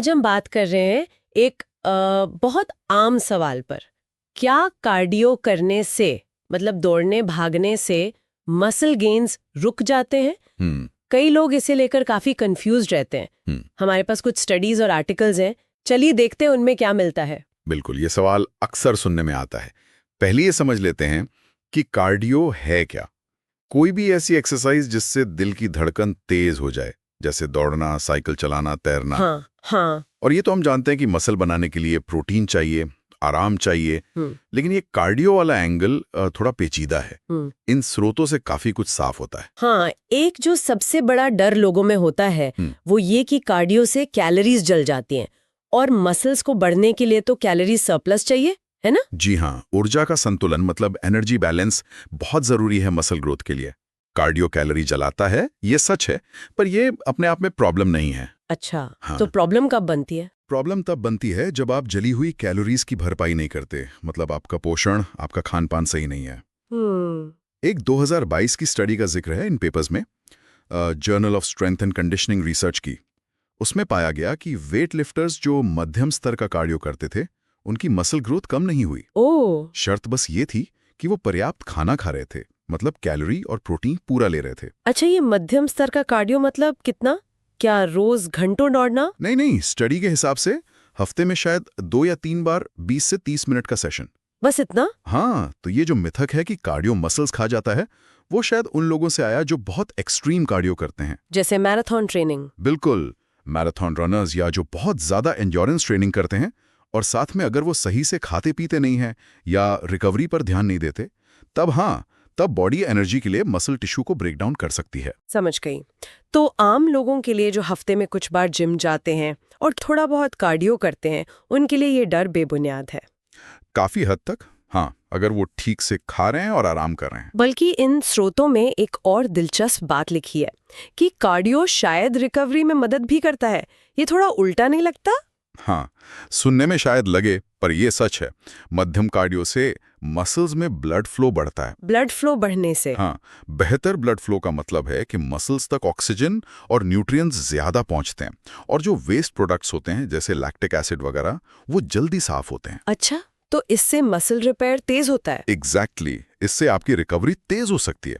आज हम बात कर रहे हैं एक बहुत आम सवाल पर। क्या कार्डियो करने से मतलब दौड़ने भागने से मसल गेन्स रुक जाते हैं? कई लोग इसे लेकर काफी कंफ्यूज रहते हैं। हमारे पास कुछ स्टडीज और आर्टिकल्स हैं, चलिए देखते हैं उनमें क्या मिलता है। बिल्कुल, ये सवाल अक्सर सुनने में आता है। पहले ये समझ लेते हैं कि कार्डियो है क्या। कोई भी ऐसी एक्सरसाइज जिससे दिल की धड़कन तेज हो जाए, जैसे दौड़ना, साइकिल चलाना, तैरना। हाँ। और ये तो हम जानते हैं कि मसल बनाने के लिए प्रोटीन चाहिए, आराम चाहिए। लेकिन ये कार्डियो वाला एंगल थोड़ा पेचीदा है। इन स्रोतों से काफी कुछ साफ होता है। हाँ, एक जो सबसे बड़ा डर लोगों में होता है वो ये कि कार्डियो से कैलोरीज जल जाती हैं और मसल्स को बढ़ने के लिए तो कैलोरी सरप्लस चाहिए, है ना? जी हाँ, ऊर्जा का संतुलन मतलब एनर्जी बैलेंस बहुत जरूरी है मसल ग्रोथ के लिए। कार्डियो कैलोरी जलाता है, ये सच है, पर ये अपने आप में प्रॉब्लम नहीं है। अच्छा, हाँ। तो प्रॉब्लम कब बनती है? प्रॉब्लम तब बनती है जब आप जली हुई कैलोरीज की भरपाई नहीं करते, मतलब आपका पोषण, आपका खान पान सही नहीं है। एक 2022 की स्टडी का जिक्र है इन पेपर्स में, journal of strength and conditioning research की। उसमें पाया गया कि वेट लिफ्टर्स जो मध्यम स्तर का कार्डियो करते थे, उनकी मसल ग्रोथ कम नहीं हुई। शर्त बस ये थी कि वो पर्याप्त खाना खा रहे थे, मतलब कैलोरी और प्रोटीन पूरा ले रहे थे। अच्छा, ये मध्यम स्तर का कार्डियो मतलब कितना? क्या रोज घंटों दौड़ना? नहीं, स्टडी के हिसाब से हफ्ते में शायद 2 या 3 बार 20 से 30 मिनट का सेशन। बस इतना? हाँ, तो ये जो मिथक है कि कार्डियो मसल्स खा जाता है, वो शायद उन लोगों से आया जो बहुत एक्सट्रीम कार्डियो करते हैं, जैसे मैराथन ट्रेनिंग। बिल्कुल, मैराथन रनर्स या जो बहुत ज्यादा एंड्योरेंस ट्रेनिंग करते हैं और साथ में अगर वो सही से खाते पीते नहीं हैं या रिकवरी पर ध्यान नहीं देते, तब बॉडी एनर्जी के लिए मसल टिश्यू को ब्रेक डाउन कर सकती है। समझ गई। तो आम लोगों के लिए जो हफ्ते में कुछ बार जिम जाते हैं और थोड़ा बहुत कार्डियो करते हैं, उनके लिए ये डर बेबुनियाद है। काफी हद तक हाँ, अगर वो ठीक से खा रहे हैं और आराम कर रहे हैं। बल्कि इन स्रोतों में एक और दिलचस्प बात लिखी है कि कार्डियो शायद रिकवरी में मदद भी करता है। ये थोड़ा उल्टा नहीं लगता? हाँ, सुनने में शायद लगे, पर ये सच है। मध्यम कार्डियो से मसल्स में ब्लड फ्लो बढ़ता है। ब्लड फ्लो बढ़ने से? हाँ, बेहतर ब्लड फ्लो का मतलब है कि मसल्स तक ऑक्सीजन और न्यूट्रिएंट्स ज्यादा पहुंचते हैं और जो वेस्ट प्रोडक्ट्स होते हैं जैसे लैक्टिक एसिड वगैरह, वो जल्दी साफ होते हैं। अच्छा, तो इससे मसल रिपेयर तेज होता है? एग्जैक्टली, इससे आपकी रिकवरी तेज हो सकती है।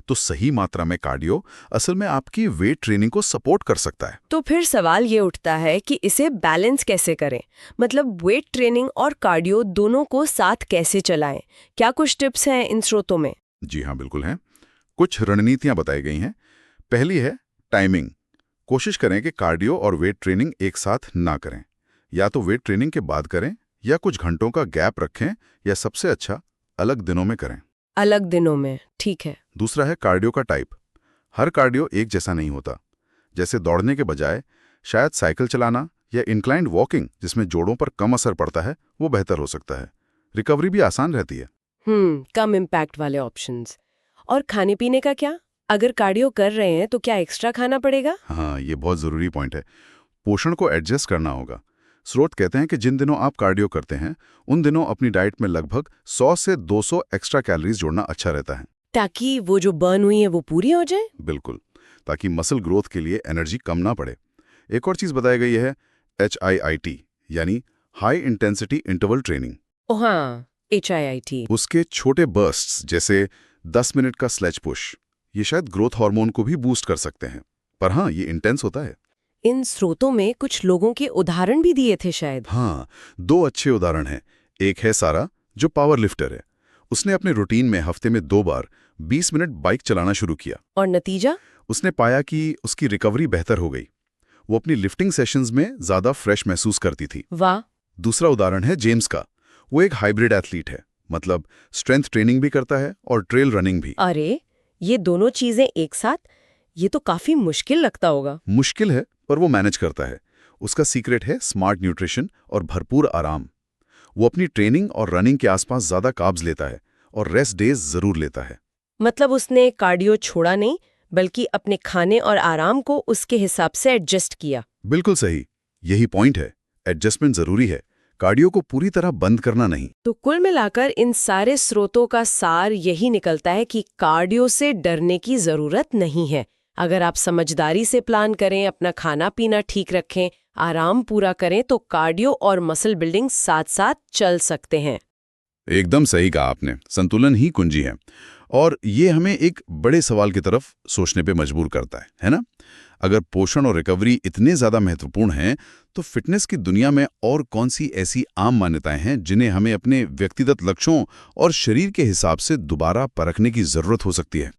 तो सही मात्रा में कार्डियो असल में आपकी वेट ट्रेनिंग को सपोर्ट कर सकता है। तो फिर सवाल ये उठता है कि इसे बैलेंस कैसे करें, मतलब वेट ट्रेनिंग और कार्डियो दोनों को साथ कैसे चलाएं? क्या कुछ टिप्स हैं इन स्रोतों में? जी हाँ, बिल्कुल हैं। कुछ रणनीतियां बताई गई हैं। पहली है टाइमिंग। कोशिश करें कि कार्डियो और वेट ट्रेनिंग एक साथ ना करें। या तो वेट ट्रेनिंग के बाद करें या कुछ घंटों का गैप रखें, या सबसे अच्छा अलग दिनों में करें। अलग दिनों में, ठीक है। दूसरा है कार्डियो का टाइप। हर कार्डियो एक जैसा नहीं होता। जैसे दौड़ने के बजाय शायद साइकिल चलाना या इंक्लाइंड वॉकिंग, जिसमें जोड़ों पर कम असर पड़ता है, वो बेहतर हो सकता है। रिकवरी भी आसान रहती है। कम इम्पैक्ट वाले ऑप्शंस। और खाने पीने का क्या? अगर कार्डियो कर रहे हैं तो क्या एक्स्ट्रा खाना पड़ेगा? हाँ, ये बहुत जरूरी पॉइंट है। पोषण को एडजस्ट करना होगा। स्रोत कहते हैं कि जिन दिनों आप कार्डियो करते हैं, उन दिनों अपनी डाइट में लगभग 100 से 200 एक्स्ट्रा कैलोरीज जोड़ना अच्छा रहता है, ताकि वो जो बर्न हुई है वो पूरी हो जाए। बिल्कुल, ताकि मसल ग्रोथ के लिए एनर्जी कम ना पड़े। एक और चीज बताई गई है, HIIT, यानी हाई इंटेंसिटी इंटरवल ट्रेनिंग। हाँ, HIIT। उसके छोटे बर्स्ट्स जैसे 10 मिनट का स्लेज पुश, ये शायद ग्रोथ हार्मोन को भी बूस्ट कर सकते हैं। पर हाँ, ये इंटेंस होता है। इन स्रोतों में कुछ लोगों के उदाहरण भी दिए थे शायद। हाँ, 2 अच्छे उदाहरण हैं। एक है सारा, जो पावर लिफ्टर है। उसने अपने रूटीन में हफ्ते में 2 बार 20 मिनट बाइक चलाना शुरू किया। और नतीजा? उसने पाया कि उसकी रिकवरी बेहतर हो गई। वो अपनी लिफ्टिंग सेशंस में ज्यादा फ्रेश महसूस करती थी। वाह। दूसरा उदाहरण है जेम्स का। वो एक हाइब्रिड एथलीट है, मतलब स्ट्रेंथ ट्रेनिंग भी करता है और ट्रेल रनिंग भी। अरे, ये दोनों चीजें एक साथ? ये तो काफी मुश्किल लगता होगा। मुश्किल है, पर वो मैनेज करता है। उसका सीक्रेट है स्मार्ट न्यूट्रिशन और भरपूर आराम। वो अपनी ट्रेनिंग और रनिंग के आसपास ज्यादा कार्ब्स लेता है और रेस्ट डेज जरूर लेता है। मतलब उसने कार्डियो छोड़ा नहीं, बल्कि अपने खाने और आराम को उसके हिसाब से एडजस्ट किया। बिल्कुल सही, यही पॉइंट है। एडजस्टमेंट जरूरी है, कार्डियो को पूरी तरह बंद करना नहीं। तो कुल मिलाकर इन सारे स्रोतों का सार यही निकलता है कि कार्डियो से डरने की जरूरत नहीं है। अगर आप समझदारी से प्लान करें, अपना खाना पीना ठीक रखें, आराम पूरा करें, तो कार्डियो और मसल बिल्डिंग साथ साथ चल सकते हैं। एकदम सही कहा आपने, संतुलन ही कुंजी है। और ये हमें एक बड़े सवाल की तरफ सोचने पे मजबूर करता है ना? अगर पोषण और रिकवरी इतने ज्यादा महत्वपूर्ण हैं, तो फिटनेस की दुनिया में और कौन सी ऐसी आम मान्यताएं हैं जिन्हें हमें अपने व्यक्तिगत लक्ष्यों और शरीर के हिसाब से दोबारा परखने की जरूरत हो सकती है?